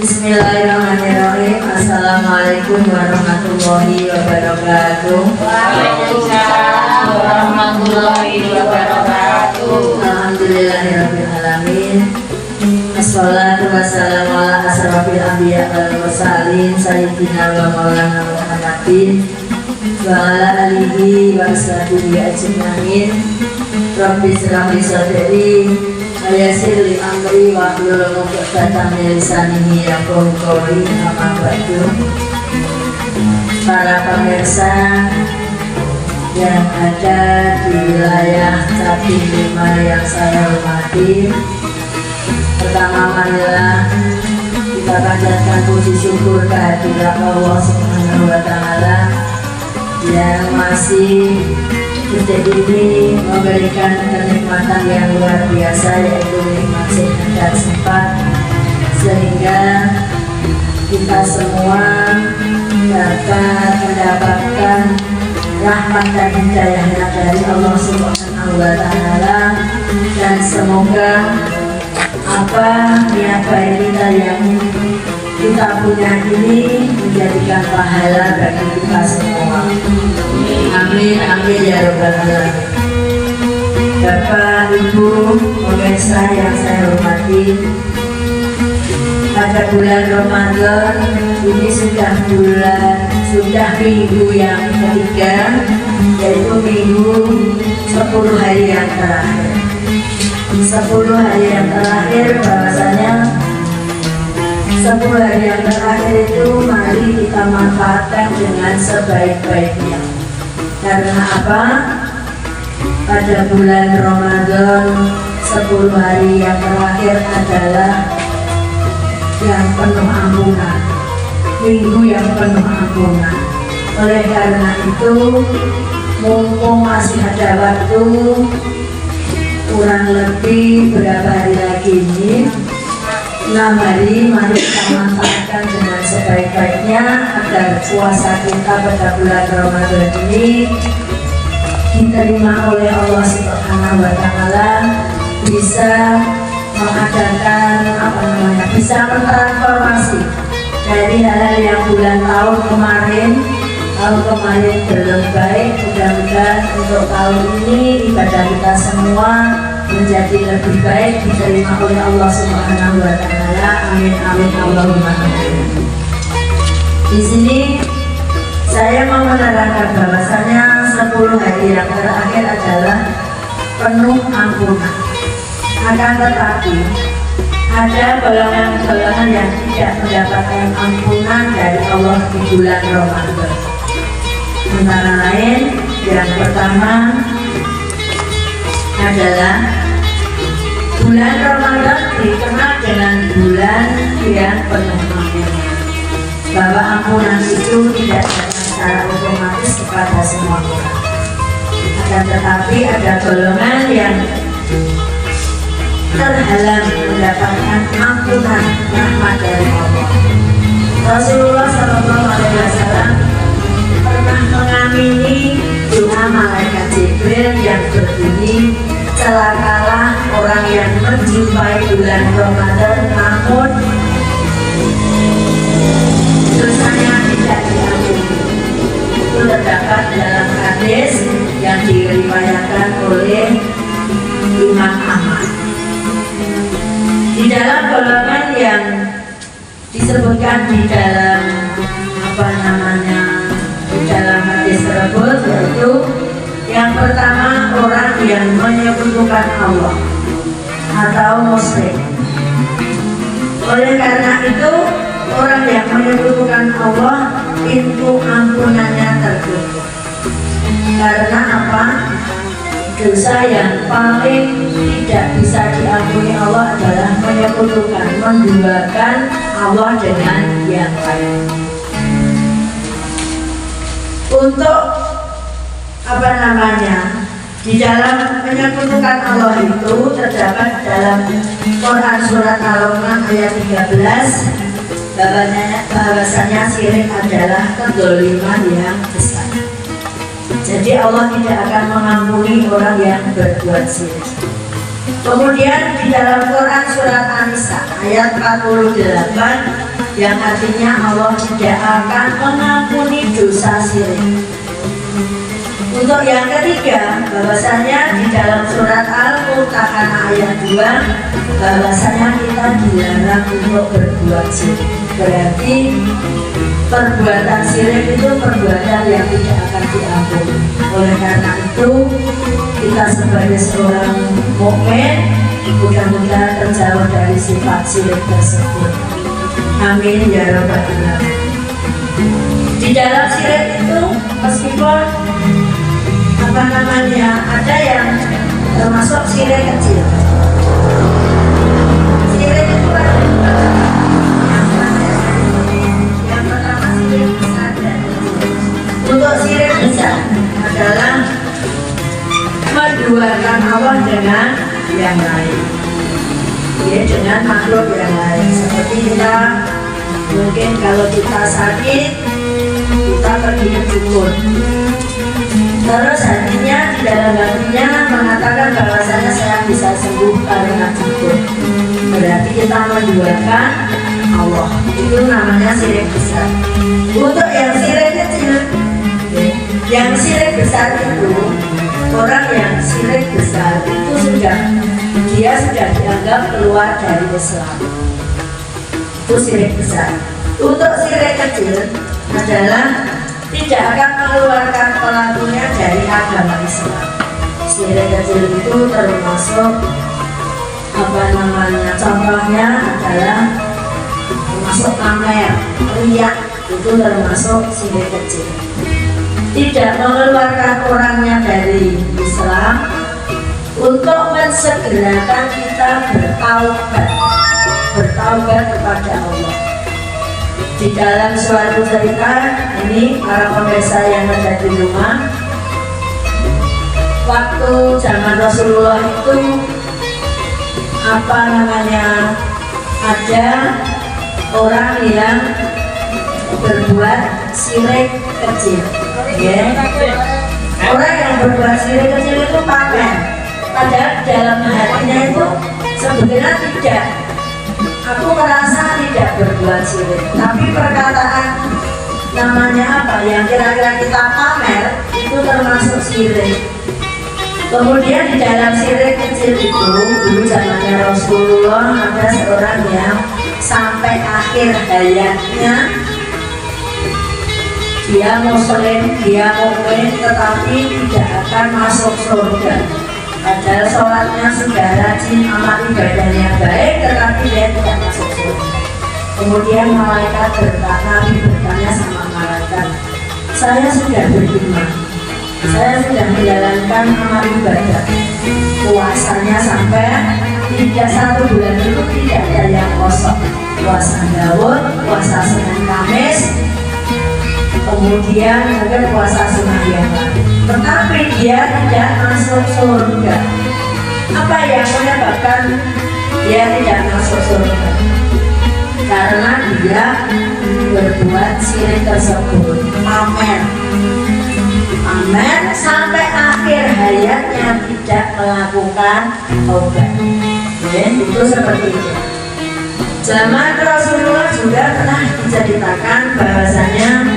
Bismillahirrahmanirrahim. Assalamualaikum warahmatullahi wabarakatuh. Waalaikumsalam warahmatullahi wabarakatuh. Alhamdulillahirabbil alamin. Assalatu wassalamu ala asrofil anbiya wal mursalin sayyidina wa maulana Muhammadin wa ala alihi wa ashabihi ajmain. Rabbi shrah li sadri wa yassir li amri wa hlul 'uqdatam min lisani yafqahu qawli. Amma ba'du. Para pemirsa yang ada di wilayah Capim 5 yang saya hormati, pertama marilah kita panjatkan puji syukur kehadirat Allah Subhanahu wa Ta'ala yang masih detik ini memberikan kenikmatan yang luar biasa, yaitu nikmat sehat dan sempat, sehingga kita semua dapat mendapatkan rahmat dan hidayah dari Allah Subhanahu wa Ta'ala. Dan semoga apa niat baik kita yang kita punya ini menjadikan pahala bagi kita semua. Amin, amin ya rabbal alamin. Bapak, Ibu, pemirsa yang saya hormati, pada bulan Ramadan ini sudah minggu yang ketiga, yaitu minggu 10 hari yang terakhir. 10 hari yang terakhir, bahwasanya 10 hari yang terakhir itu mari kita manfaatkan dengan sebaik-baiknya. Karena apa? Pada bulan Ramadan 10 hari yang terakhir adalah yang penuh ampunan, minggu yang penuh ampunan. Oleh karena itu, mumpung masih ada waktu, kurang lebih berapa hari lagi ini, 6 hari, mari kita manfaatkan dengan sebaik-baiknya agar puasa kita pada bulan Ramadan ini diterima oleh Allah Subhanahu wa Ta'ala, bisa mengadakan bisa mentransformasi dari hal-hal yang tahun kemarin belum baik. Mudah-mudahan untuk tahun ini ibadah kita semua menjadi lebih baik, diterima oleh Allah Subhanahu wa Ta'ala. Amin, amin, Allahumma amin. Di sini saya mau menerangkan bahwasanya 10 hari yang terakhir adalah penuh ampunan. Akan tetapi ada golongan-golongan yang tidak mendapatkan ampunan dari Allah di bulan Ramadan. Antara lain, yang pertama adalah bulan Ramadan dikenal dengan bulan yang penuh ampunan, bahwa ampunan itu tidak datang secara otomatis kepada semua orang. Akan tetapi ada golongan yang terhalang mendapatkan ampunan rahmat dari Allah. Rasulullah SAW pernah mengamini doa malaikat Jibril yang berbunyi, celakalah orang yang menjumpai bulan Ramadan namun dosanya tidak diampuni. Itu terdapat dalam hadis yang diriwayatkan oleh Imam Ahmad. Di dalam golongan yang disebutkan di dalam di dalam hadis tersebut, yaitu yang pertama orang yang menyekutukan Allah atau musyrik. Oleh karena itu, orang yang menyekutukan Allah, pintu ampunannya tertutup. Karena apa? Dosa yang paling tidak bisa diampuni Allah adalah menyekutukan, menduakan Allah dengan yang lain. Untuk di dalam menyekutukan Allah itu terdapat dalam Quran surat Al-An'am ayat 13, bahwasanya syirik adalah kezaliman yang besar. Jadi Allah tidak akan mengampuni orang yang berbuat syirik. Kemudian di dalam Quran surat An-Nisa ayat 48 yang artinya Allah tidak akan mengampuni dosa syirik. Untuk yang ketiga, bahwasanya di dalam surat Al-Mumtahanah ayat 2, bahwasanya kita dilarang untuk berbuat syirik. Berarti perbuatan syirik itu perbuatan yang tidak akan diampuni. Oleh karena itu, kita sebagai seorang mukmin mudah-mudahan terjauh dari sifat syirik tersebut. Amin ya rabbal alamin. Di dalam syirik itu meskipun ada yang termasuk syirik kecil. Syirik itu ada yang pertama syirik besar dan kecil. Untuk syirik besar adalah menduakan Allah dengan yang lain, ya, dengan makhluk yang lain. Seperti kita mungkin kalau kita sakit, kita pergi ke dukun, terus hatinya di dalam hatinya mengatakan bahwasanya saya bisa sembuh karena dukun. Berarti kita menduakan Allah. Itu namanya syirik besar. Untuk yang syirik kecil, yang syirik besar itu orang yang syirik besar itu dia sudah dianggap keluar dari Islam. Itu syirik besar. Untuk syirik kecil adalah tidak akan mengeluarkan pelakunya dari agama Islam. Syirik kecil itu termasuk contohnya adalah termasuk pamer, riya, itu termasuk syirik kecil. Tidak mengeluarkan orangnya dari Islam, untuk mensegerakan kita bertaubat kepada Allah. Di dalam suatu cerita ini, para pemirsa yang ada di rumah, waktu zaman Rasulullah itu ada orang yang berbuat syirik kecil, ya. Orang yang berbuat syirik kecil itu pamer, padahal dalam hatinya itu sebenarnya tidak. Aku merasa tidak berbuat syirik, tapi perkataan yang kira-kira kita pamer itu termasuk syirik. Kemudian di dalam syirik kecil itu, dulu zamannya Rasulullah ada seorang yang sampai akhir hayatnya dia muslim, dia mukmin, tetapi tidak akan masuk surga. Padahal sholatnya sudah rajin, amal ibadahnya baik, tetapi dia tidak masuk surga. Kemudian malaikat bertanya sama malaikat, saya sudah beriman, saya sudah menjalankan amal ibadah, puasanya sampai 1 bulan itu tidak ada yang kosong, puasa Daud, puasa Senin Kamis, kemudian mungkin puasa sunnah yang lain, tetapi dia tidak masuk surga. Apa yang menyebabkan dia tidak masuk surga? Karena dia berbuat syirik tersebut, pamer sampai akhir hayatnya tidak melakukan taubat. Itu seperti itu. Zaman Rasulullah juga pernah diceritakan bahwasanya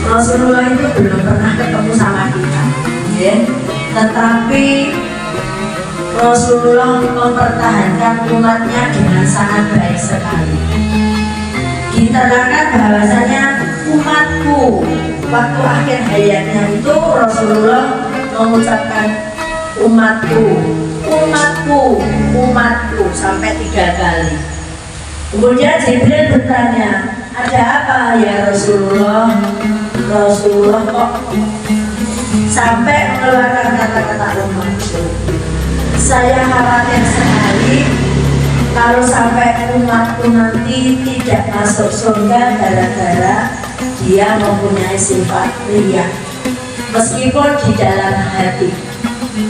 Rasulullah itu belum pernah ketemu sama kita, ya. Tetapi Rasulullah mempertahankan umatnya dengan sangat baik sekali. Diterangkan bahwasanya umatku, waktu akhir hayatnya itu Rasulullah mengucapkan umatku sampai 3 kali. Kemudian Jibril bertanya, ada apa ya Rasulullah? Rasulullah kok sampai mengeluarkan kata-kata umatku? Saya khawatir sekali kalau sampai umatku nanti tidak masuk surga gara-gara dia mempunyai sifat riya. Meskipun di dalam hati,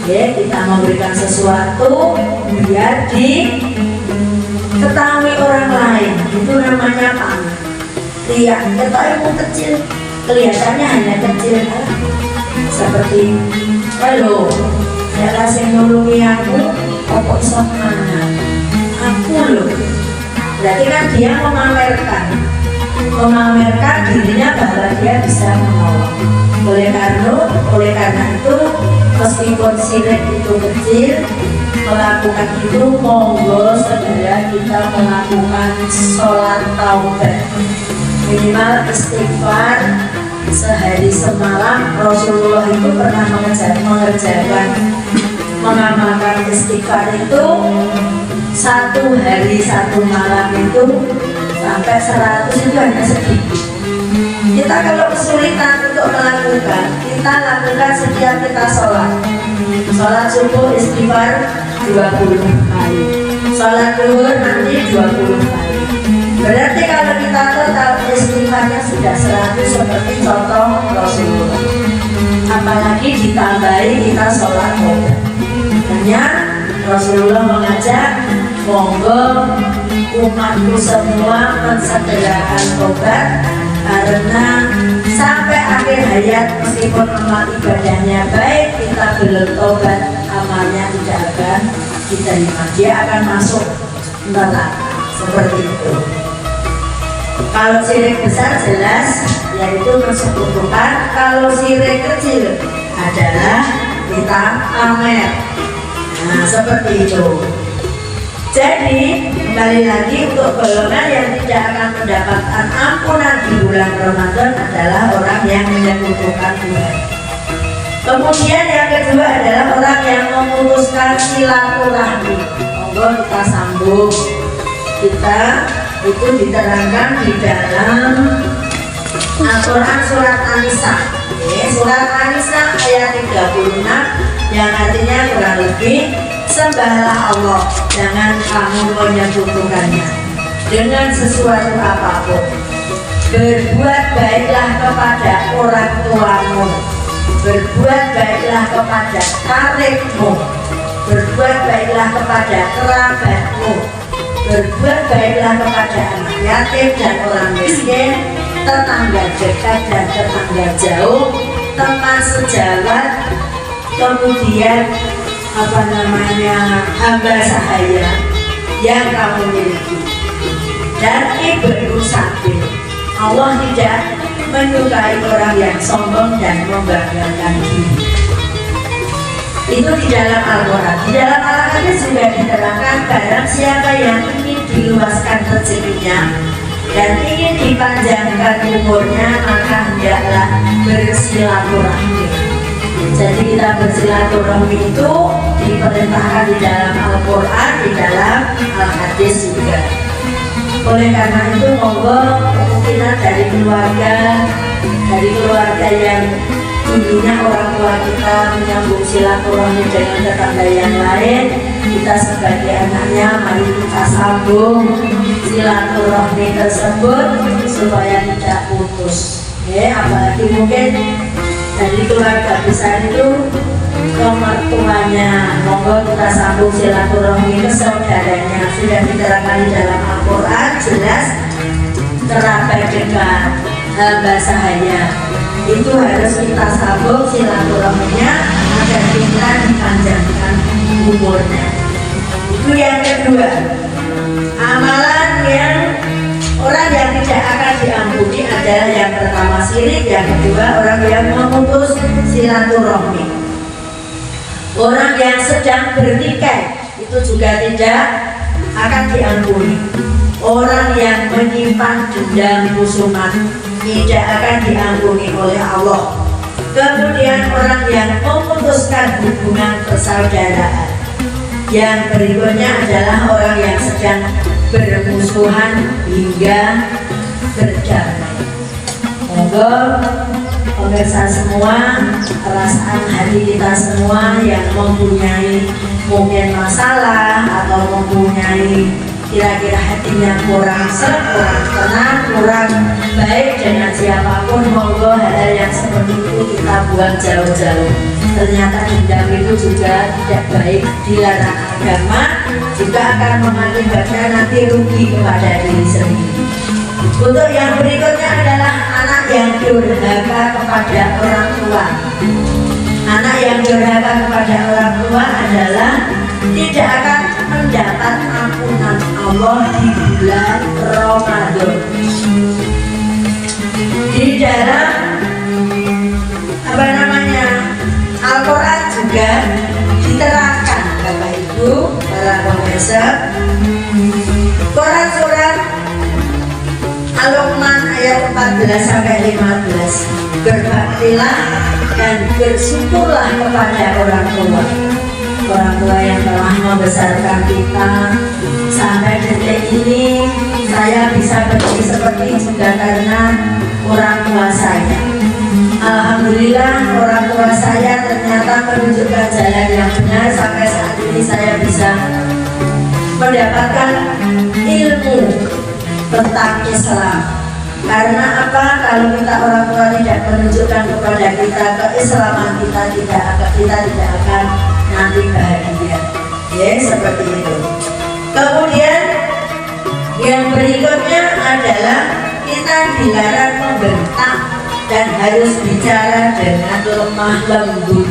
ya, kita memberikan sesuatu biar diketahui orang lain, itu namanya pamer. Riya, ilmu kecil, kelihatannya hanya kecil, seperti halo, saya kasih nulungi aku, apa iso mana? Aku loh, Berarti kan dia memamerkan dirinya bahwa dia bisa menolong. Oleh karena itu meskipun sirik itu kecil, melakukan itu monggo segera kita melakukan sholat taubat, minimal istighfar sehari semalam. Rasulullah itu pernah mengamalkan istighfar itu 1 hari 1 malam itu sampai 100 itu hanya sedikit. Kita kalau kesulitan untuk melakukan, kita lakukan setiap kita sholat subuh istighfar 20 kali, sholat zuhur nanti 20 kali. Berarti kalau kita total istighfarnya sudah 100 seperti contoh Rasulullah. Apalagi ditambahi kita sholat taubat. Hanya Rasulullah mengajak monggo umatku semua mensegerakan taubat, karena sampai akhir hayat meskipun amal ibadahnya baik, kita belum taubat, amalnya tidak akan diterima, dia akan masuk neraka. Seperti itu. Kalau sirik besar jelas yaitu persekutuan, kalau sirik kecil adalah kita pamer. Nah, seperti itu. Jadi kembali lagi, untuk golongan yang tidak akan mendapatkan ampunan di bulan Ramadan adalah orang yang menyekutukan Tuhan. Kemudian yang kedua adalah orang yang memutuskan silaturahmi. Monggo kita sambung. Kita itu diterangkan di dalam Al-Quran surat An-Nisa. Surat An-Nisa ayat 36 yang artinya kurang lebih, sembahlah Allah, jangan kamu menyekutukannya dengan sesuatu apapun. Berbuat baiklah kepada orang tuamu, berbuat baiklah kepada karibmu, berbuat baiklah kepada kerabatmu, berbuat baiklah kepada anak yatim dan orang miskin, tetangga dekat dan tetangga jauh, teman sejawat, kemudian hamba sahaya yang kamu miliki, dan ibnu sabil. Allah tidak menyukai orang yang sombong dan membanggakan diri. Itu di dalam Al-Quran. Di dalam Al-Quran juga diterangkan, barang siapa yang ingin diluaskan rezekinya dan ingin dipanjangkan umurnya, maka hendaklah bersilaturahmi. Jadi kita bersilaturahmi itu diperintahkan di dalam Al-Quran, di dalam Al-Hadis juga. Oleh karena itu monggo kemungkinan dari keluarga yang dulunya orang tua kita menyambung silaturahmi dengan tetangga yang lain, kita sebagai anaknya mari kita sambung silaturahmi tersebut supaya tidak putus. Apalagi mungkin dari keluarga besar itu ke mertuanya, monggo kita sambung silaturahmi ke saudaranya. Sudah diterangkan di dalam Al-Quran jelas, kerabat dekat, hamba sahaya itu harus kita sambung silaturahminya agar kita dipanjangkan umurnya. Itu yang kedua. Amalan yang orang yang tidak akan diampuni adalah yang pertama syirik, yang kedua orang yang memutus silaturahmi. Orang yang sedang bertikai itu juga tidak akan diampuni. Orang yang menyimpan dendam husumat tidak akan diampuni oleh Allah. Kemudian orang yang memutuskan hubungan persaudaraan. Yang berikutnya adalah orang yang sedang bermusuhan hingga berdamai. Monggo pemirsa semua, perasaan hati kita semua yang mempunyai mungkin masalah atau mempunyai kira-kira hatinya kurang tenang, kurang baik dengan siapapun, monggo hal yang seperti itu kita buang jauh-jauh. Ternyata dendam itu juga tidak baik, dilarang agama, juga akan mengakibatkan nanti rugi kepada diri sendiri. Untuk yang berikutnya adalah anak yang durhaka kepada orang tua. Anak yang durhaka kepada orang tua adalah tidak akan mendapat ampunan Allah. Allah di bulan Ramadan. Di dalam Al-Quran juga diterangkan, Bapak Ibu, para pemirsa. Quran surat Al-Luqman ayat 14 sampai 15. Berbaktilah dan bersyukurlah kepada orang tua. Orang tua yang telah membesarkan kita sampai detik ini. Saya bisa berdiri seperti juga karena orang tua saya. Alhamdulillah orang tua saya ternyata menunjukkan jalan yang benar. Sampai saat ini saya bisa mendapatkan ilmu tentang Islam. Karena apa? Kalau kita orang tua tidak menunjukkan kepada kita keislaman, kita tidak akan nanti bahagia. Ya, seperti itu. Kemudian yang berikutnya adalah kita dilarang membentak dan harus bicara dengan lemah lembut.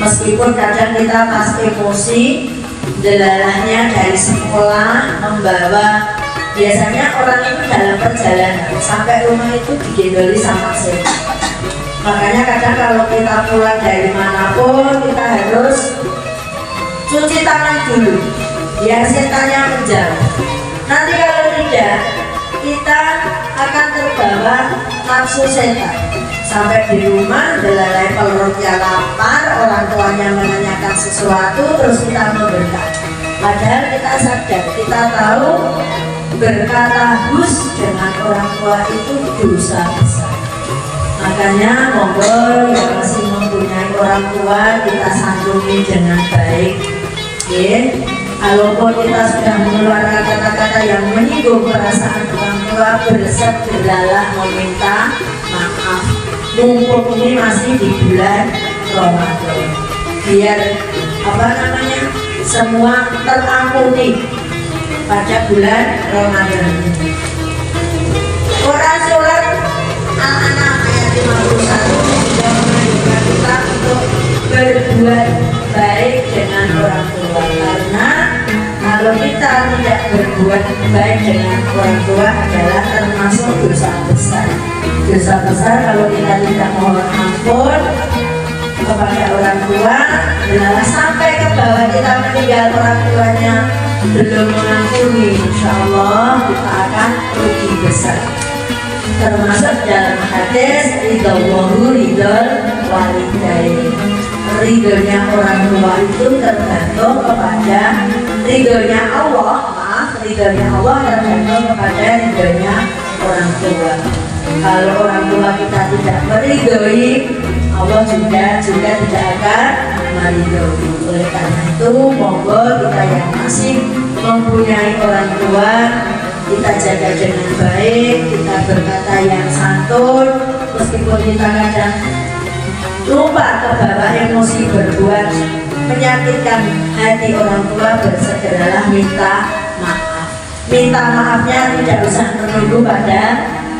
Meskipun kadang kita pas emosi, delalahnya dari sekolah membawa, biasanya orang itu dalam perjalanan sampai rumah itu digendoli sama setan. Makanya kadang kalau kita pulang dari manapun, kita harus cuci tangan dulu biar setannya menjauh. Nanti kalau tidak, kita akan terbawa nafsu setan. Sampai di rumah belalai perutnya lapar, orang tuanya menanyakan sesuatu, terus kita membentak. Padahal kita sadar, kita tahu berkata hus dengan orang tua itu dosa besar. Makanya monggo yang masih mempunyai orang tua, kita santuni dengan baik. Ya, kalaupun kita sudah mengeluarkan kata-kata yang menyinggung perasaan orang tua, bersegeralah meminta maaf. Mumpung ini masih di bulan Ramadan, biar semua terampuni pada bulan Ramadan ini. Quran surat Al-An'am ayat 51 juga mengajarkan kita untuk berbuat baik dengan orang tua. Karena kalau kita tidak berbuat baik dengan orang tua adalah termasuk dosa besar. Dosa besar kalau kita tidak mohon ampun kepada orang tua, adalah sampai ke bawah kita meninggal orang tuanya belum mengampuni, insya Allah kita akan rugi besar. Termasuk dalam hadis ridho walidain. Ridhonya orang tua itu tergantung kepada ridhonya Allah. Ridhonya Allah tergantung kepada ridhonya orang tua. Kalau orang tua kita tidak meridhoi, Allah juga tidak akan meridhoi. Oleh karena itu, monggo kita yang masih mempunyai orang tua, kita jaga dengan baik, kita berkata yang santun, meskipun kita kadang lupa kebawa emosi berbuat menyakitkan hati orang tua, bersegeralah minta maaf. Minta maafnya tidak usah menunggu pada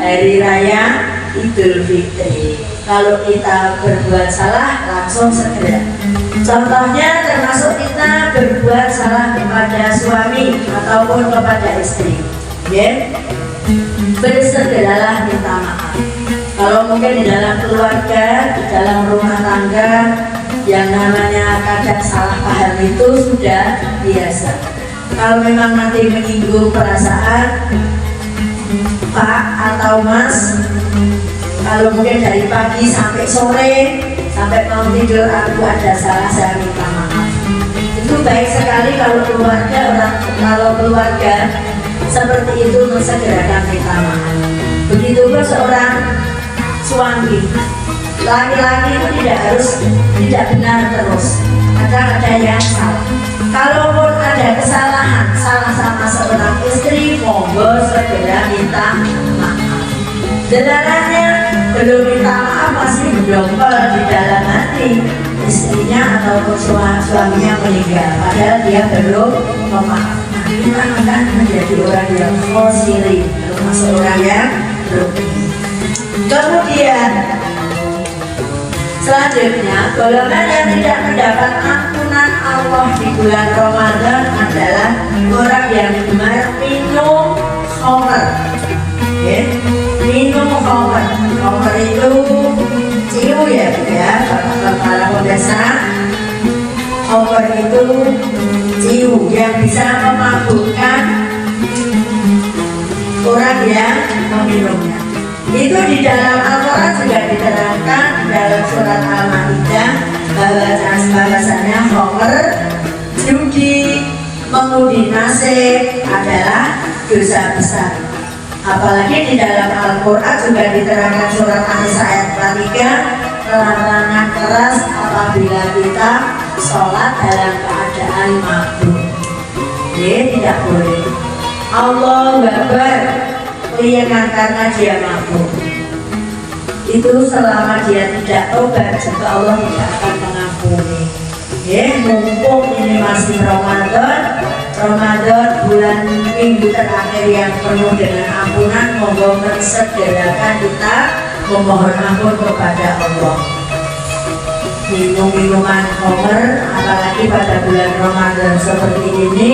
hari raya Idul Fitri. Kalau kita berbuat salah, langsung segera. Contohnya termasuk kita berbuat salah kepada suami ataupun kepada istri, ya, bersegeralah minta maaf. Kalau mungkin di dalam keluarga, di dalam rumah tangga, yang namanya kadang salah paham itu sudah biasa. Kalau memang nanti menyinggung perasaan Pak atau Mas, kalau mungkin dari pagi sampai sore, sampai mau tidur aku ada salah, saya minta maaf. Itu baik sekali kalau keluarga seperti itu mensegerakan minta maaf. Begitu pun seorang suami, laki-laki itu tidak benar terus, ada yang salah. Kalaupun ada kesalahan, salah sama seorang istri, monggo segera minta maaf. Dedarannya belum minta maaf, masih berdongkol di dalam hati istrinya ataupun suaminya meninggal, padahal dia belum memaafkan. Kita akan menjadi orang yang khosirin, termasuk orang yang rugi. Kemudian selanjutnya, golongan yang tidak mendapat ampunan Allah Allah di bulan Ramadan adalah orang yang gemar minum khamr. Ya, minum khamr. Khamr itu ciu ya, para pemirsa. Khamr itu ciu yang bisa memabukkan orang yang meminumnya. Itu di dalam Al-Quran juga diterangkan dalam surat Al-Maidah bahwasanya khamr, judi, mengundi nasib adalah dosa besar. Apalagi di dalam Al-Quran juga diterangkan surat An-Nisa ayat 3, larangan keras apabila kita sholat dalam keadaan mabuk. Tidak boleh. Allahu Akbar lihat karena dia mabuk. Itu selama dia tidak tobat, juga Allah tidak akan mengampuni. Mumpung ini masih Ramadan bulan minggu terakhir yang penuh dengan ampunan, monggo segerakan kita memohon ampun kepada Allah. Minum minuman khamr, apalagi pada bulan Ramadan seperti ini,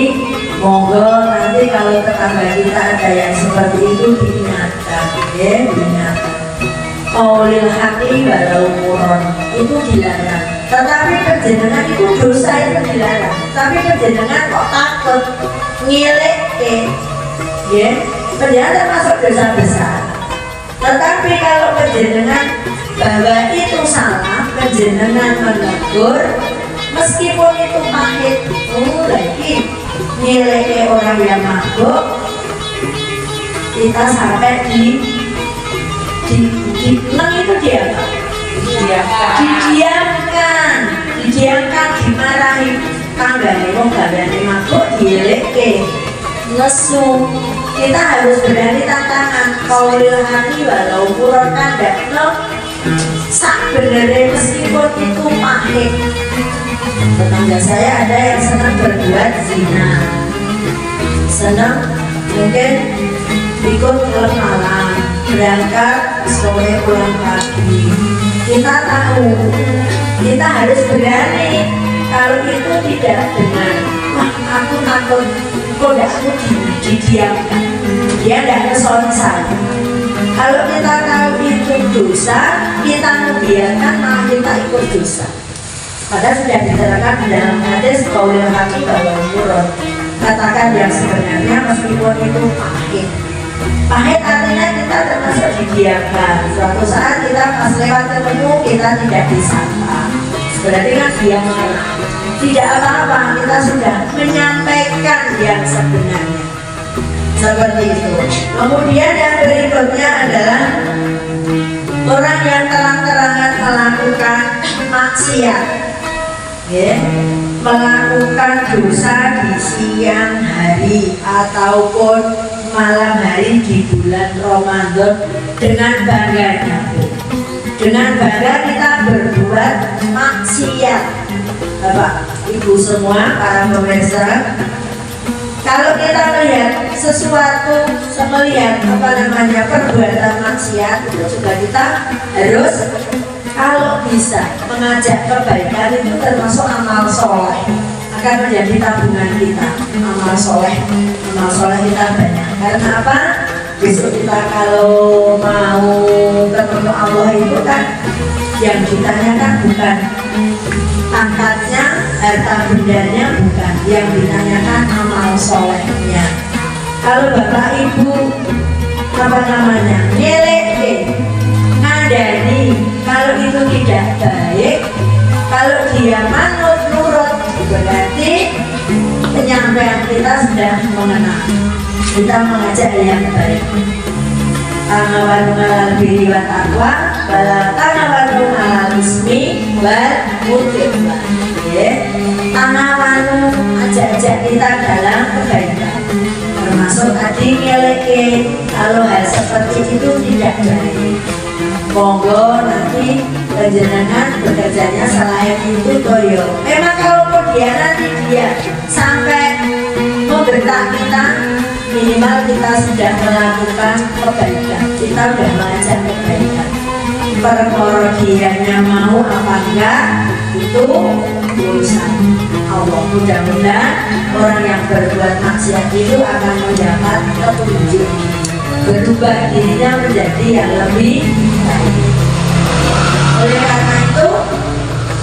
monggo nanti kalau tetangga kita ada yang seperti itu diingatkan, diingatkan. Qaulil haqi walau muron itu dilarang. Tetapi kejenengan itu dosa itu dilarang. Tapi kejenengan kok takut ngilek ternyata masuk dosa besar. Tetapi kalau kejenengan bahwa itu salah, kejenengan menegur, meskipun itu pahit, lagi ngilek orang yang mabuk, kita sampai itu didiamkan, dimarahi tanggane wong gandane mabuk, dieleke, ngesu. Kita harus berani tantangan. Qaulil haqi walau muron kandakno sak beneré meskipun itu pahit. Tetangga saya ada yang senang berbuat zina, senang mungkin ikut klub malam, berangkat sore pulang pagi. Kita tahu, kita harus berani. Kalau itu tidak benar, aku takut, kok aku didiamkan, dia tidak ngesonsan. Kalau kita tahu itu dosa, kita membiarkan, malah kita ikut dosa. Padahal sudah diterangkan di dalam hadis qaulil haqi walau muron, katakan yang sebenarnya meskipun itu pahit. Pahit artinya kita termasuk didiamkan. Suatu saat kita pas lewat ketemu, kita tidak disapa, berarti kan dia mengenal. Tidak apa-apa, kita sudah menyampaikan yang sebenarnya. Seperti itu. Kemudian yang berikutnya adalah orang yang terang-terangan melakukan maksiat, melakukan dosa di siang hari ataupun malam hari di bulan Ramadan dengan bangganya. Dengan bangga kita berbuat maksiat. Bapak, Ibu semua, para pemirsa, kalau kita melihat sesuatu, melihat perbuatan maksiat, itu juga kita harus, kalau bisa mengajak kebaikan, itu termasuk amal soleh, akan menjadi tabungan kita. Amal soleh kita banyak. Karena apa? Besok kita kalau mau ketemu Allah itu kan yang ditanyakan bukan pangkatnya, harta bendanya, bukan. Yang ditanyakan amal solehnya. Kalau Bapak Ibu nyelek, ngadani, kalau itu tidak baik, kalau dia manut nurut, berarti penyampaian kita sudah mengenal. Kita mengajak yang baik. Tanawanu alal birri wa taqwa, wala tanawanu alal ismi wal mudhibah. Tanawanu, ajak-ajak kita dalam kebaikan. Termasuk tadi ngeleke, kalau hal seperti itu tidak baik. Monggo nanti penjenengan bekerjanya selain itu toyo. Memang kalau dia nanti dia sampai membentak kita, minimal kita sudah melakukan kebaikan, kita sudah mengajak kebaikan. Perkara dianya mau apa enggak, itu urusan Allah. Mudah-mudahan orang yang berbuat maksiat itu akan mendapat petunjuk, berubah dirinya menjadi yang lebih baik. Oleh karena itu,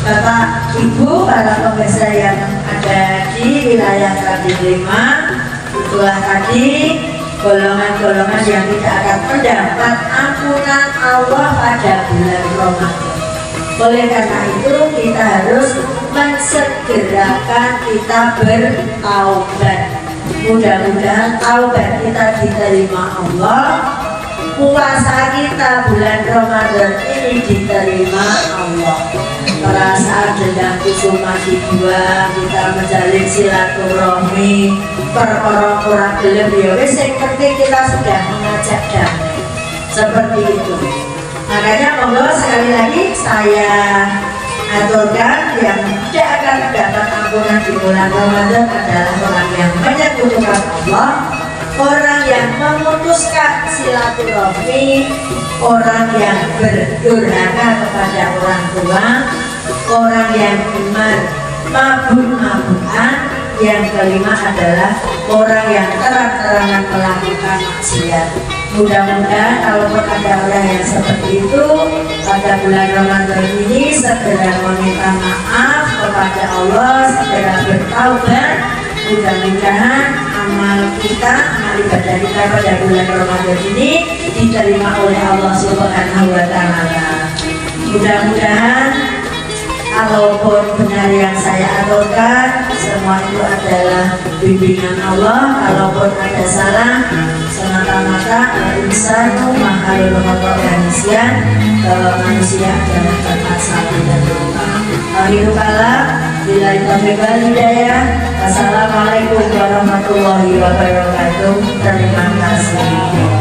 Bapak Ibu, para pemirsa yang ada di wilayah Kadi 5, itulah tadi golongan-golongan yang tidak akan mendapat ampunan Allah pada bulan Ramadan. Oleh karena itu kita harus mensegerakan kita bertaubat. Mudah-mudahan taubat kita diterima Allah, puasa kita bulan Ramadan ini diterima Allah. Perasaan dengan kusuma dibuang, kita menjalin silaturahmi, perkara-kara gelem ya wis sing penting kita sudah mengajak damai. Seperti itu. Makanya monggo sekali lagi saya aturkan yang tidak akan mendapat ampunan di bulan Ramadan adalah orang yang menyekutukan Allah, orang yang memutuskan silaturahmi, orang yang berdurhaka kepada orang tua, orang yang mabuk-mabukan, yang kelima adalah orang yang terang-terangan melakukan maksiat. Mudah-mudahan kalau ada orang yang seperti itu pada bulan Ramadan ini segera meminta maaf kepada Allah, segera bertaubat. Mudah-mudahan amal kita, amal ibadah kita pada bulan Ramadan ini diterima oleh Allah Subhanahu wa Ta'ala. Mudah-mudahan kalaupun benar yang saya aturkan, semua itu adalah bimbingan Allah. Kalaupun ada salah, semata-mata insanu makhluk organisasian, kalau manusia adalah tempat salah dan lupa. Akhirul kalam, bila taufiq wal hidayah. Wassalamualaikum warahmatullahi wabarakatuh. Terima kasih.